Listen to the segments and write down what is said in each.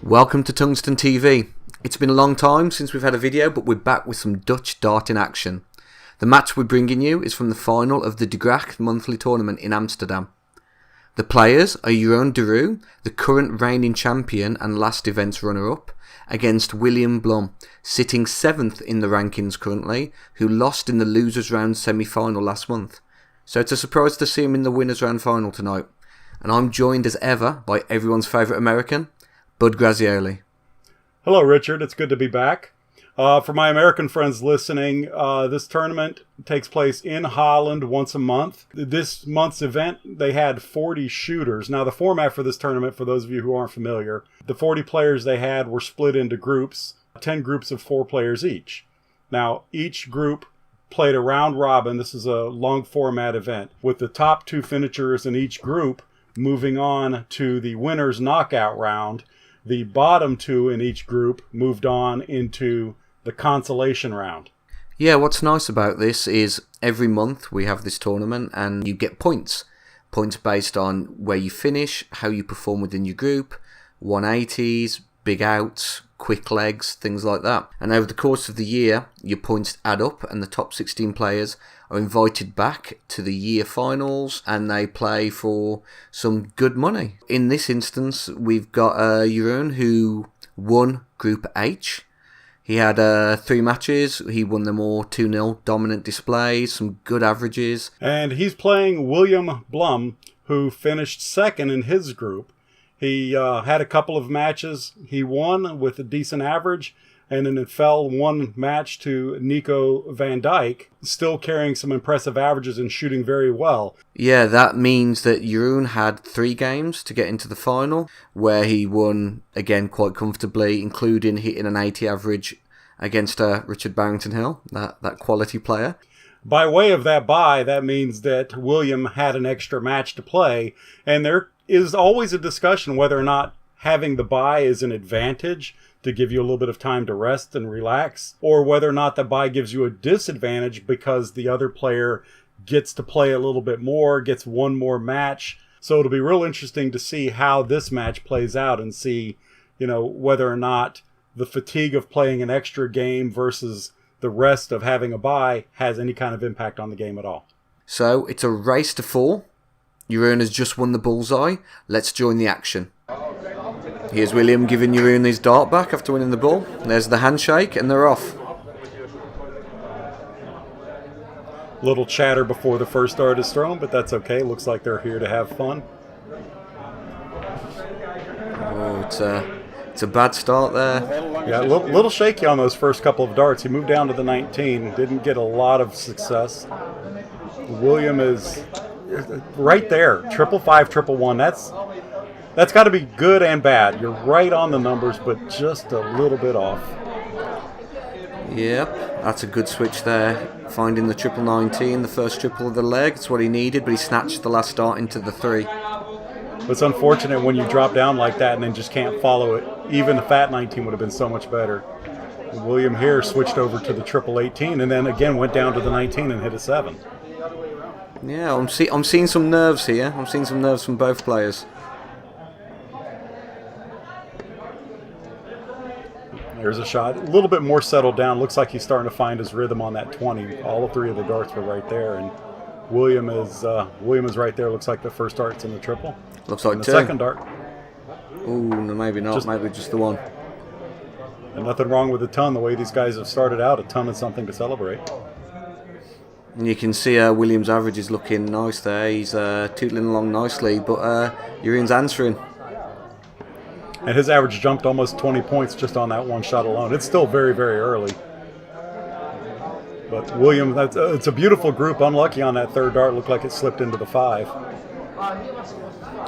Welcome to Tungsten TV. It's been a long time since we've had a video, but we're back with some Dutch dart in action. The match we're bringing you is from the final of the Gracht monthly tournament in Amsterdam. The players are Jereon, the current reigning champion and last event's runner-up, against William Blum, sitting 7th in the rankings currently, who lost in the losers round semi-final last month. So it's a surprise to see him in the winners round final tonight. And I'm joined as ever by everyone's favourite American, Bud Grazioli. Hello, Richard. It's good to be back. For my American friends listening, this tournament takes place in Holland once a month. This month's event, they had 40 shooters. Now, the format for this tournament, for those of you who aren't familiar, the 40 players they had were split into groups, 10 groups of 4 players each. Now, each group played a round robin. This is a long format event, with the top 2 finishers in each group moving on to the winner's knockout round. The bottom 2 in each group moved on into the consolation round. Yeah, what's nice about this is every month we have this tournament and you get points. Points based on where you finish, how you perform within your group, 180s, big outs, quick legs, things like that. And over the course of the year, your points add up and the top 16 players are invited back to the year finals and they play for some good money. In this instance, we've got Jereon, who won Group H. He had 3 matches. He won them all 2-0, dominant displays, some good averages. And he's playing William Blum, who finished 2nd in his group. He had a couple of matches. He won with a decent average, and then it fell one match to Nico van Dijk, still carrying some impressive averages and shooting very well. Yeah, that means that Jereon had 3 games to get into the final, where he won, again, quite comfortably, including hitting an 80 average against Richard Barrington Hill, that quality player. By way of that bye, that means that William had an extra match to play, and there is always a discussion whether or not having the bye is an advantage to give you a little bit of time to rest and relax, or whether or not the bye gives you a disadvantage because the other player gets to play a little bit more, gets one more match. So it'll be real interesting to see how this match plays out and see, whether or not the fatigue of playing an extra game versus the rest of having a bye has any kind of impact on the game at all. So it's a race to 4. Jereon has just won the bullseye. Let's join the action. Here's William giving Jereon his dart back after winning the ball. There's the handshake and they're off. Little chatter before the first dart is thrown, but that's okay. Looks like they're here to have fun. Oh, it's a bad start there. Yeah, a little shaky on those first couple of darts. He moved down to the 19, didn't get a lot of success. William is right there, 555, 111. That's got to be good and bad. You're right on the numbers, but just a little bit off. Yep, that's a good switch there. Finding the 19, the first triple of the leg. It's what he needed, but he snatched the last dart into the 3. It's unfortunate when you drop down like that and then just can't follow it. Even the fat 19 would have been so much better. William here switched over to the 18 and then again went down to the 19 and hit a 7. Yeah, I'm seeing some nerves here. I'm seeing some nerves from both players. There's a shot. A little bit more settled down. Looks like he's starting to find his rhythm on that 20. All 3 of the darts were right there, and William is right there. Looks like the first dart's in the triple. Looks like and the 2. Second dart. Ooh, no, maybe not. Maybe just the 1. And nothing wrong with a ton. The way these guys have started out, a ton is something to celebrate. And you can see William's average is looking nice there. He's tootling along nicely, but Jereon's answering. And his average jumped almost 20 points just on that one shot alone. It's still very, very early. But William, it's a beautiful group. Unlucky on that third dart. Looked like it slipped into the 5.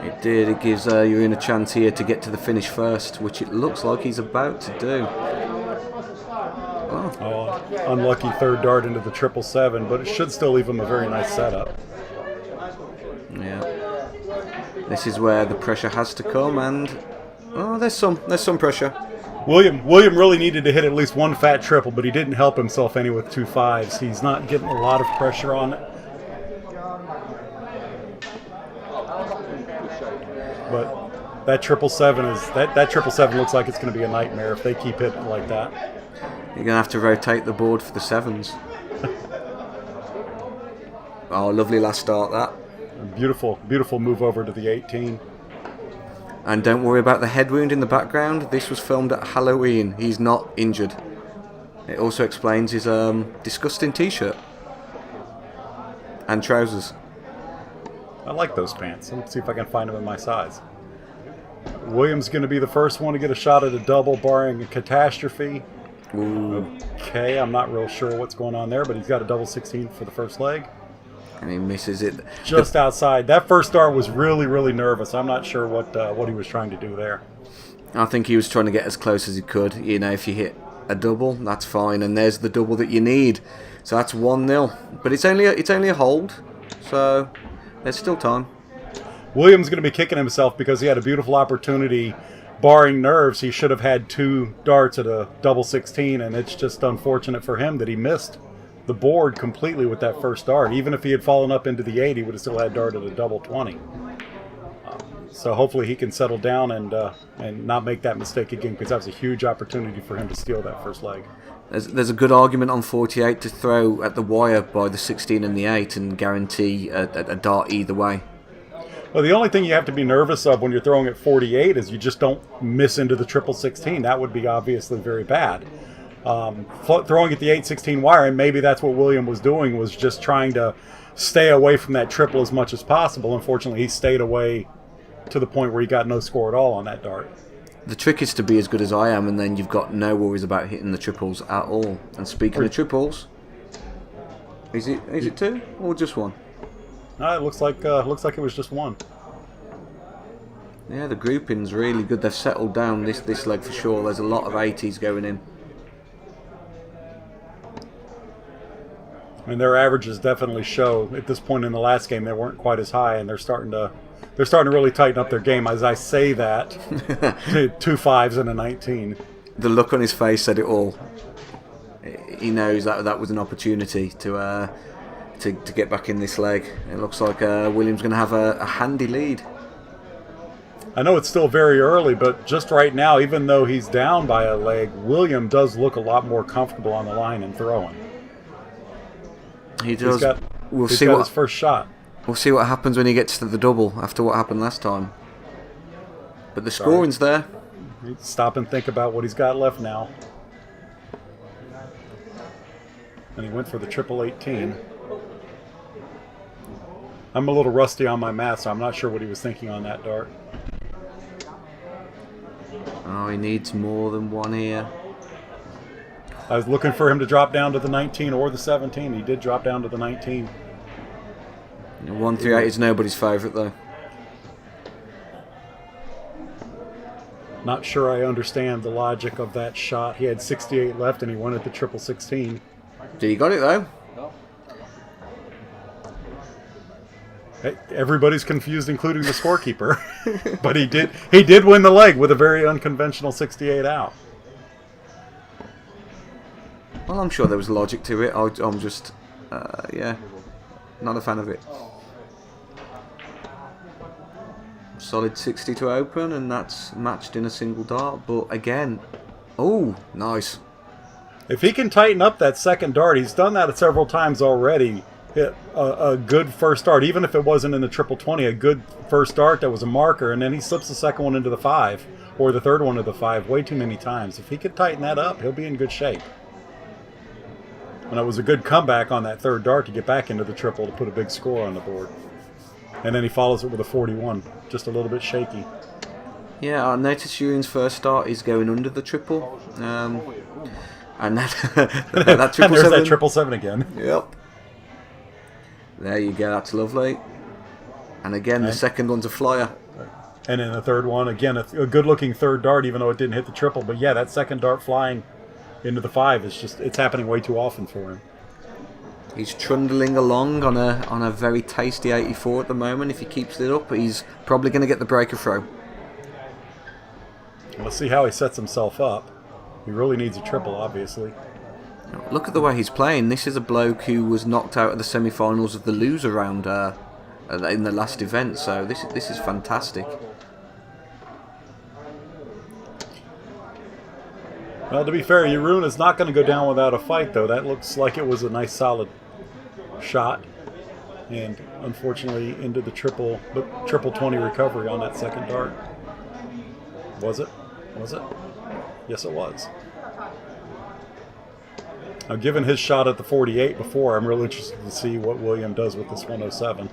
It did. It gives Jereon a chance here to get to the finish first, which it looks like he's about to do. Oh, unlucky third dart into the 777, but it should still leave him a very nice setup. Yeah. This is where the pressure has to come, and there's some pressure. William really needed to hit at least one fat triple, but he didn't help himself any with 2 5s. He's not getting a lot of pressure on it. But That 777 is that 777 looks like it's going to be a nightmare if they keep hitting like that. You're going to have to rotate the board for the 7s. Oh, lovely last start that. Beautiful, beautiful move over to the 18. And don't worry about the head wound in the background. This was filmed at Halloween. He's not injured. It also explains his disgusting t-shirt and trousers. I like those pants. Let's see if I can find them in my size. Williams going to be the first one to get a shot at a double, barring a catastrophe. Ooh. Okay, I'm not real sure what's going on there, but he's got a double 16 for the first leg. And he misses it. Just outside. That first start was really, really nervous. I'm not sure what he was trying to do there. I think he was trying to get as close as he could. You know, if you hit a double, that's fine. And there's the double that you need. So that's 1-0. But it's only a hold. So there's still time. Williams going to be kicking himself because he had a beautiful opportunity. Barring nerves, he should have had 2 darts at a double 16, and it's just unfortunate for him that he missed the board completely with that first dart. Even if he had fallen up into the 8, he would have still had dart at a double 20. So hopefully he can settle down and not make that mistake again, because that was a huge opportunity for him to steal that first leg. There's a good argument on 48 to throw at the wire by the 16 and the 8 and guarantee a dart either way. Well, the only thing you have to be nervous of when you're throwing at 48 is you just don't miss into the triple 16. That would be obviously very bad. Throwing at the 8-16 wire, and maybe that's what William was doing, was just trying to stay away from that triple as much as possible. Unfortunately, he stayed away to the point where he got no score at all on that dart. The trick is to be as good as I am, and then you've got no worries about hitting the triples at all. And speaking of triples, is it 2 or just 1? It looks like it was just 1. Yeah, the grouping's really good. They've settled down this leg for sure. There's a lot of 80s going in. And their averages definitely show at this point in the last game they weren't quite as high, and they're starting to really tighten up their game. As I say that, 2 5s and a 19. The look on his face said it all. He knows that was an opportunity to get back in this leg. It looks like Williams going to have a handy lead. I know it's still very early, but just right now, even though he's down by a leg, William does look a lot more comfortable on the line and throwing. He does. He's got his first shot. We'll see what happens when he gets to the double after what happened last time. But the scoring's there. Stop and think about what he's got left now. And he went for the triple 18. I'm a little rusty on my math, so I'm not sure what he was thinking on that dart. Oh, he needs more than 1 here. I was looking for him to drop down to the 19 or the 17. He did drop down to the 19. 138 is nobody's favourite, though. Not sure I understand the logic of that shot. He had 68 left and he went at the triple 16. He got it, though. Everybody's confused, including the scorekeeper. But he did win the leg with a very unconventional 68 out. Well, I'm sure there was logic to it. I'm just, not a fan of it. Solid 60 to open, and that's matched in a single dart. But again, oh, nice. If he can tighten up that second dart, he's done that several times already. Hit a good first dart, even if it wasn't in the triple 20, a good first dart that was a marker, and then he slips the second one into the 5, or the third one into the 5 way too many times. If he could tighten that up, he'll be in good shape. And it was a good comeback on that third dart to get back into the triple to put a big score on the board. And then he follows it with a 41, just a little bit shaky. Yeah, I noticed Jereon's first start is going under the triple. And that that triple and there's 7. that triple 7 again. Yep. There you go, that's lovely. And again, the second one's a flyer. And then the third one, again, a good-looking third dart, even though it didn't hit the triple. But yeah, that second dart flying into the 5 is it's happening way too often for him. He's trundling along on a very tasty 84 at the moment. If he keeps it up, he's probably going to get the breaker throw. Let's see how he sets himself up. He really needs a triple, obviously. Look at the way he's playing. This is a bloke who was knocked out of the semi-finals of the loser round in the last event. So this is fantastic. Well, to be fair, Jereon is not going to go down without a fight, though. That looks like it was a nice, solid shot. And unfortunately, into the triple 20 recovery on that second dart. Was it? Was it? Yes, it was. Now, given his shot at the 48 before, I'm really interested to see what William does with this 107.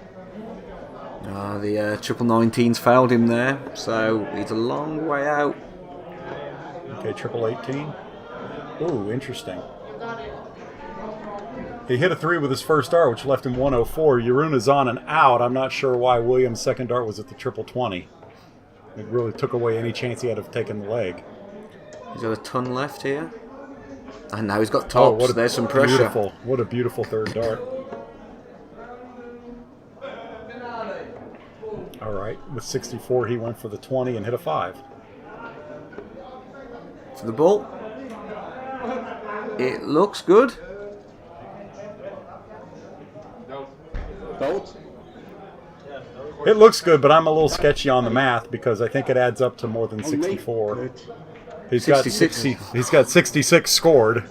The triple 19's failed him there, so he's a long way out. Okay, triple 18. Ooh, interesting. He hit a 3 with his first dart, which left him 104. Jereon is on and out. I'm not sure why William's second dart was at the triple 20. It really took away any chance he had of taking the leg. He's got a ton left here. And now he's got tops. There's some pressure. What a beautiful third dart. All right, with 64, he went for the 20 and hit a 5. For the ball. It looks good. It looks good, but I'm a little sketchy on the math because I think it adds up to more than 64. He's got 66 scored.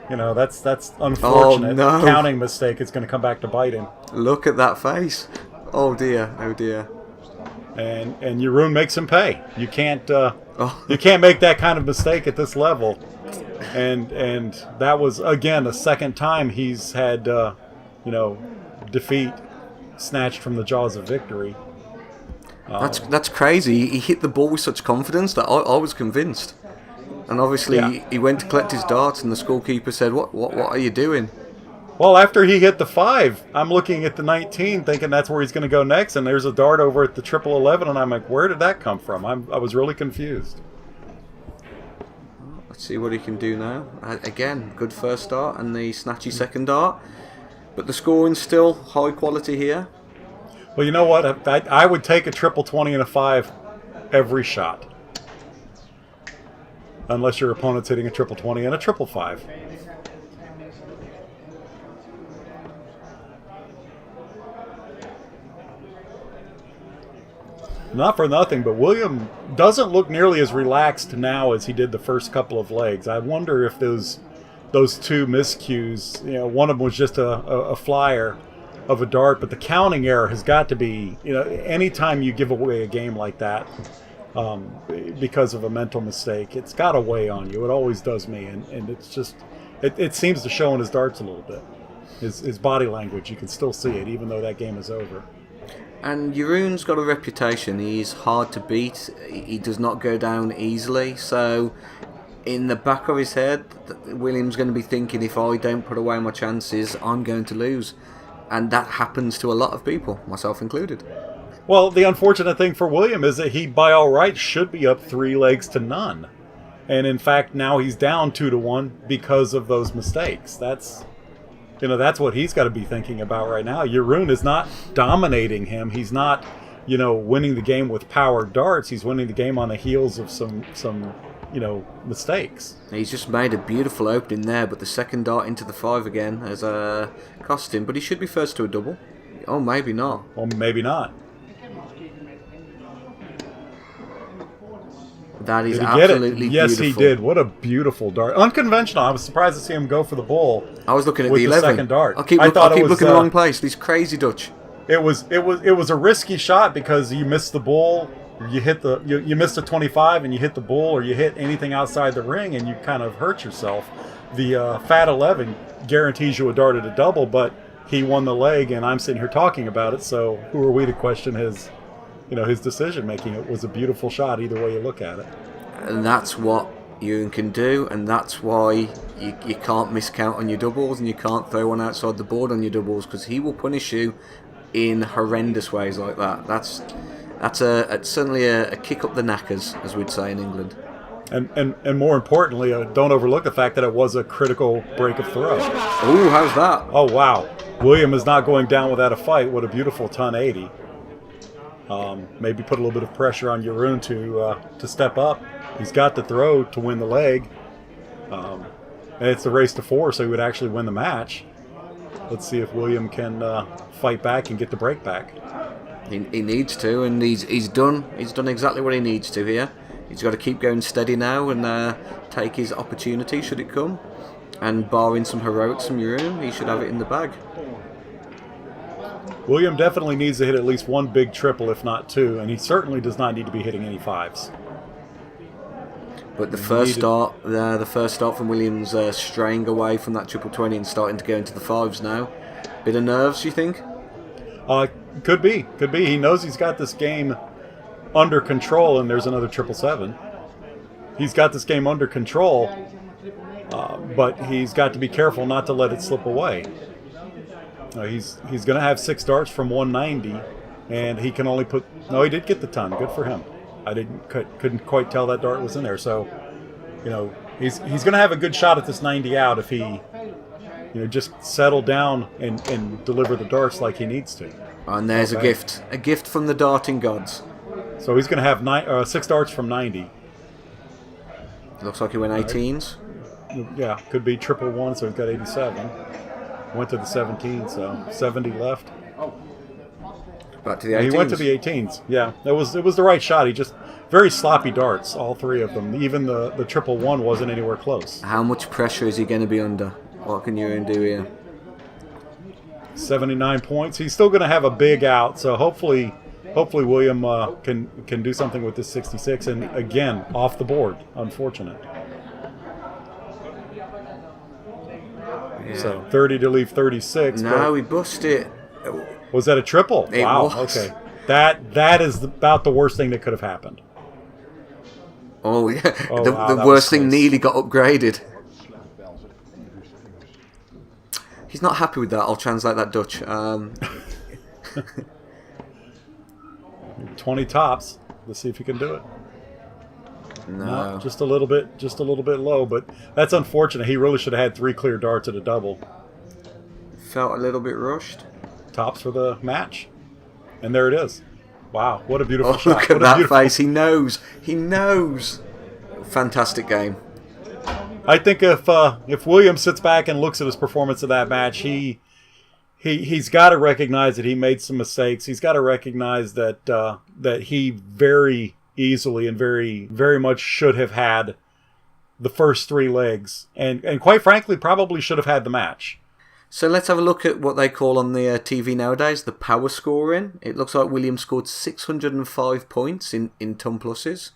You know, that's unfortunate. Oh, no. Counting mistake is going to come back to bite him. Look at that face. Oh dear, oh dear. And Jereon makes him pay. You can't make that kind of mistake at this level. And that was again a second time he's had defeat snatched from the jaws of victory. That's crazy. He hit the ball with such confidence that I was convinced. And obviously he went to collect his darts and the scorekeeper said, What are you doing? Well, after he hit the 5, I'm looking at the 19 thinking that's where he's going to go next, and there's a dart over at the triple 11, and I'm like, where did that come from? I was really confused. Let's see what he can do now. Again, good first dart and the snatchy second dart. But the scoring's still high quality here. Well, you know what? I would take a triple 20 and a 5 every shot. Unless your opponent's hitting a triple 20 and a triple 5. Not for nothing, but William doesn't look nearly as relaxed now as he did the first couple of legs. I wonder if those two miscues, one of them was just a flyer of a dart, but the counting error has got to be, anytime you give away a game like that because of a mental mistake, it's got to weigh on you. It always does me, and it's just, it seems to show in his darts a little bit. His body language, you can still see it, even though that game is over. And Jereon's got a reputation. He's hard to beat. He does not go down easily. So, in the back of his head, William's going to be thinking, if I don't put away my chances, I'm going to lose. And that happens to a lot of people, myself included. Well, the unfortunate thing for William is that he, by all rights, should be up 3 legs to none. And in fact, now he's down 2-1 because of those mistakes. That's what he's got to be thinking about right now. Jereon is not dominating him. He's not, winning the game with power darts. He's winning the game on the heels of some mistakes. He's just made a beautiful opening there, but the second dart into the 5 again has cost him. But he should be first to a double. Oh, maybe not. Well, maybe not. That is absolutely beautiful. Yes, he did. What a beautiful dart. Unconventional. I was surprised to see him go for the bull. I was looking at the 11. Second dart. I keep looking in the wrong place. These crazy Dutch. It was a risky shot because you missed the bull, you missed a 25 and you hit the bull, or you hit anything outside the ring and you kind of hurt yourself. The fat 11 guarantees you a dart at a double, but he won the leg, and I'm sitting here talking about it. So who are we to question his decision making? It was a beautiful shot either way you look at it. And that's what Jereon can do, and that's why you can't miscount on your doubles, and you can't throw one outside the board on your doubles, because he will punish you in horrendous ways like that. That's certainly a kick up the knackers, as we'd say in England. And more importantly, don't overlook the fact that it was a critical break of throw. Ooh, how's that? Oh wow, William is not going down without a fight. What a beautiful ton 80. Maybe put a little bit of pressure on Jereon to step up. He's got the throw to win the leg. And it's the race to 4, so he would actually win the match. Let's see if William can fight back and get the break back. He needs to, and he's done exactly what he needs to here. He's got to keep going steady now and take his opportunity should it come. And barring some heroics from Jereon, he should have it in the bag. William definitely needs to hit at least one big triple, if not two, and he certainly does not need to be hitting any fives. But the first start from Williams straying away from that triple 20 and starting to go into the fives now. Bit of nerves, you think? Could be. He knows he's got this game under control, and there's another 777. He's got this game under control, but he's got to be careful not to let it slip away. He's going to have 6 darts from 190, and he can only put. No, he did get the ton. Good for him. I couldn't quite tell that dart was in there. So, he's going to have a good shot at this 90 out if he, just settle down and deliver the darts like he needs to. And there's a gift from the darting gods. So he's going to have 6 darts from 90. Looks like he went 18s. Yeah, could be 111, so he's got 87. Went to the 17, so 70 left. Back to the 18s. He went to the 18s. Yeah, it was the right shot. He just very sloppy darts, all 3 of them. Even the 111 wasn't anywhere close. How much pressure is he going to be under? What can Jereon do here? 79 points. He's still going to have a big out, so hopefully William can do something with this 66. And again, off the board. Unfortunate. Yeah. So 30 to leave 36. No, he bust it. Was that a triple? It wow. was. Okay. That is about the worst thing that could have happened. Oh yeah. Oh, the worst thing nearly got upgraded. He's not happy with that. I'll translate that Dutch. 20 tops. Let's see if he can do it. No, just a little bit low, but that's unfortunate. He really should have had 3 clear darts at a double. Felt a little bit rushed. Tops for the match, and there it is. Wow, what a beautiful shot! Look at that face. He knows. Fantastic game. I think if Williams sits back and looks at his performance of that match, he's got to recognize that he made some mistakes. He's got to recognize that he very easily and very, very much should have had the first 3 legs, and quite frankly, probably should have had the match. So let's have a look at what they call on the TV nowadays the power scoring. It looks like Williams scored 605 points in ton pluses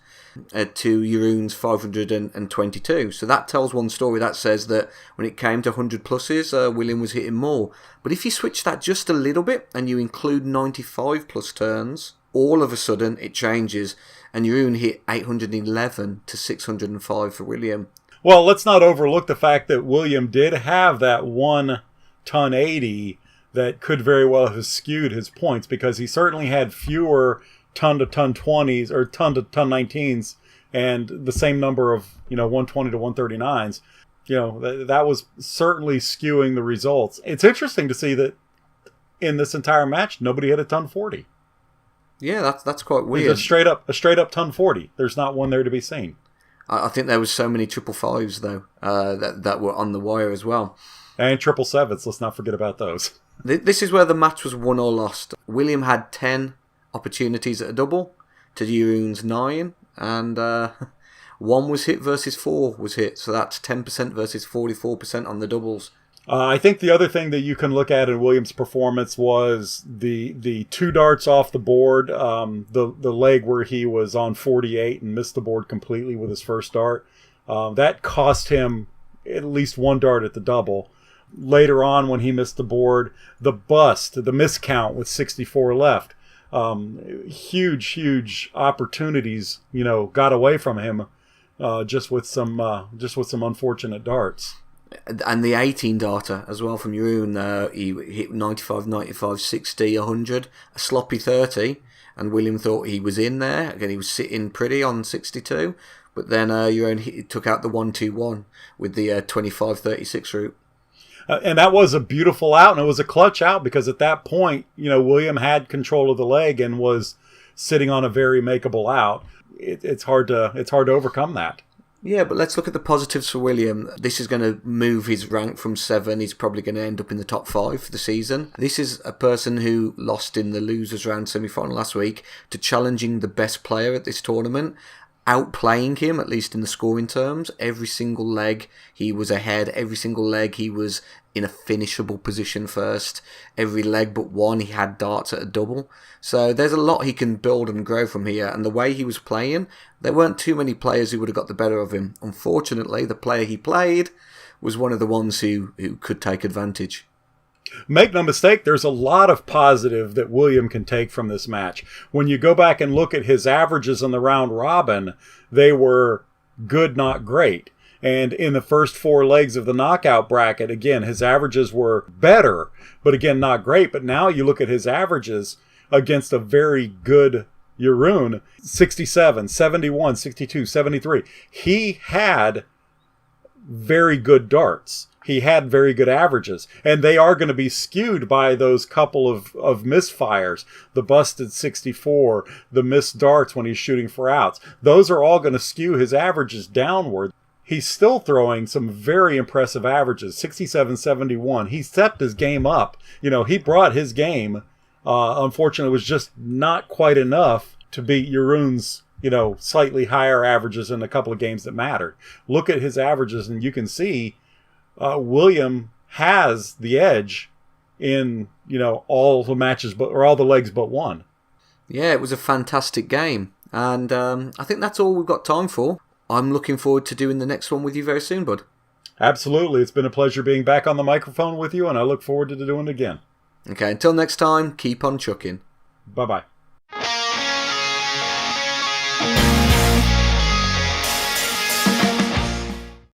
to Jereon's 522. So that tells one story. That says that when it came to 100 pluses, William was hitting more. But if you switch that just a little bit and you include 95 plus turns, all of a sudden it changes. And Jereon hit 811 to 605 for William. Well, let's not overlook the fact that William did have that 1 ton 80 that could very well have skewed his points, because he certainly had fewer ton to ton 20s or ton to ton 19s and the same number of 120 to 139s. That was certainly skewing the results. It's interesting to see that in this entire match nobody had a ton 40. Yeah, that's quite weird. It's a straight up ton 40. There's not one there to be seen. I think there was so many 555s though that were on the wire as well. And 777s, let's not forget about those. This is where the match was won or lost. William had 10 opportunities at a double to Jereon's 9, and 1 was hit versus 4 was hit. So that's 10% versus 44% on the doubles. I think the other thing that you can look at in Williams' performance was the 2 darts off the board, the leg where he was on 48 and missed the board completely with his first dart. That cost him at least 1 dart at the double. Later on, when he missed the board, the miscount with 64 left, huge opportunities, got away from him, just with some unfortunate darts. And the 18 darter as well from Jereon, he hit 95, 95, 60, 100, a sloppy 30, and William thought he was in there. Again, he was sitting pretty on 62, but then Jereon took out the 1-2-1 with the 25-36 route. And that was a beautiful out, and it was a clutch out, because at that point, William had control of the leg and was sitting on a very makeable out. It's hard to overcome that. Yeah, but let's look at the positives for William. This is going to move his rank from 7. He's probably going to end up in the top 5 for the season. This is a person who lost in the losers round semi-final last week to challenging the best player at this tournament. outplaying him, at least in the scoring terms. Every single leg he was ahead. Every single leg he was in a finishable position first. Every leg but one he had darts at a double. So there's a lot he can build and grow from here. And the way he was playing, there weren't too many players who would have got the better of him. Unfortunately, the player he played was one of the ones who could take advantage. Make no mistake, there's a lot of positive that William can take from this match. When you go back and look at his averages in the round robin, they were good, not great. And in the first 4 legs of the knockout bracket, again, his averages were better, but again, not great. But now you look at his averages against a very good Jereon, 67, 71, 62, 73. He had very good darts. He had very good averages, and they are going to be skewed by those couple of misfires, the busted 64, the missed darts when he's shooting for outs. Those are all going to skew his averages downward. He's still throwing some very impressive averages, 67, 71. He stepped his game up. He brought his game. Unfortunately, it was just not quite enough to beat Jeroen's, slightly higher averages in a couple of games that mattered. Look at his averages, and you can see William has the edge in all the matches, or all the legs but one. Yeah, it was a fantastic game, and I think that's all we've got time for. I'm looking forward to doing the next one with you very soon, bud. Absolutely, it's been a pleasure being back on the microphone with you, and I look forward to doing it again. Okay, until next time, keep on chucking. Bye bye.